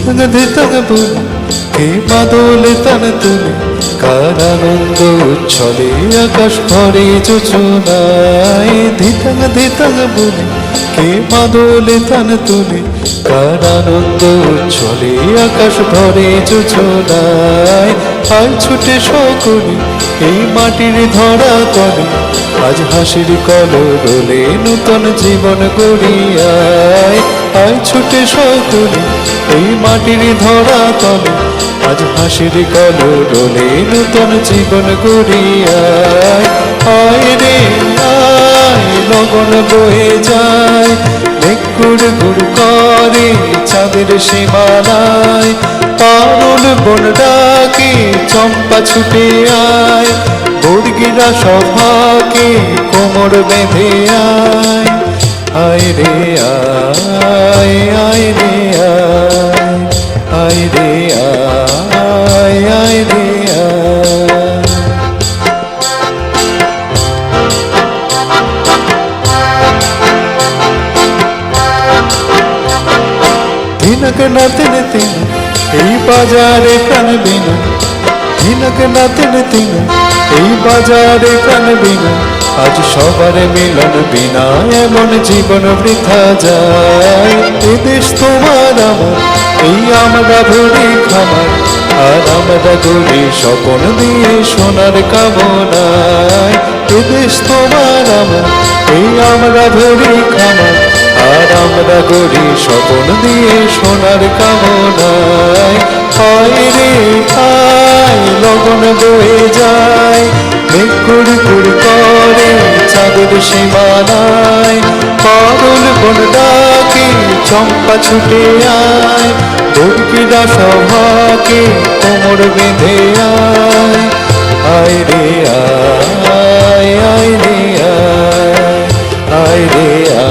ধিতং বলে কে বাদলে তান তুলে, কার আনন্দ উচ্ছলে আকাশ ভরে যোজনায়। ধিতং ধিতং বলে কে বাদলে তান তুলে, কার আনন্দ উচ্ছলে আকাশ ভরে যোজনায়। আয় ছুটে সকলে এই মাটির ধরা তলে, আজ হাসির কলরলে নূতন জীবন গড়িয়ায়। আয় ছুটে সকলে এই মাটির ধরা তলে, আজ হাসির কলরলে নূতন জীবন গড়িয়ায়। আয় রে আয় লগন বয়ে যায়, মেঘ গুড় গুড় করে চাঁদের সীমানায়। পারুল বন ডাকে চম্পা ছুটে আয়, বর্গিরা সভাকে কোমর বেঁধে আয়। আয় রে আয়, আয় রে আয়, আয় রে আয়, আয় রে আয়। দিনক না তিন তিন এই বাজারে প্রাণ বিনা, দিনক না তিন তিন এই বাজারে প্রাণ বিনা। আজ সবার মিলন বিনা এমন জীবন বৃথা যায়। এ দেশ তোমার আমার, এই আমরা ভরি খামার, আর আমরা গড়ি স্বপন দিয়ে সোনার কামনায়। এ দেশ তোমার আমার, এই আমরা ভরি খামার, আর আমরা গড়ি স্বপন দিয়ে সোনার কামনায়। আয় রে আয় লগন বয়ে যায়, মেঘ কুড়ি কুড়ি করে চাঁদের সীমানায়। পাগল বন ডাকে চম্পা ছুটে আয়, বর্গিরা সভাকে কোমর বেঁধে আয়। আয় রে আয়, আয় রে আয়, আয় রে আয়।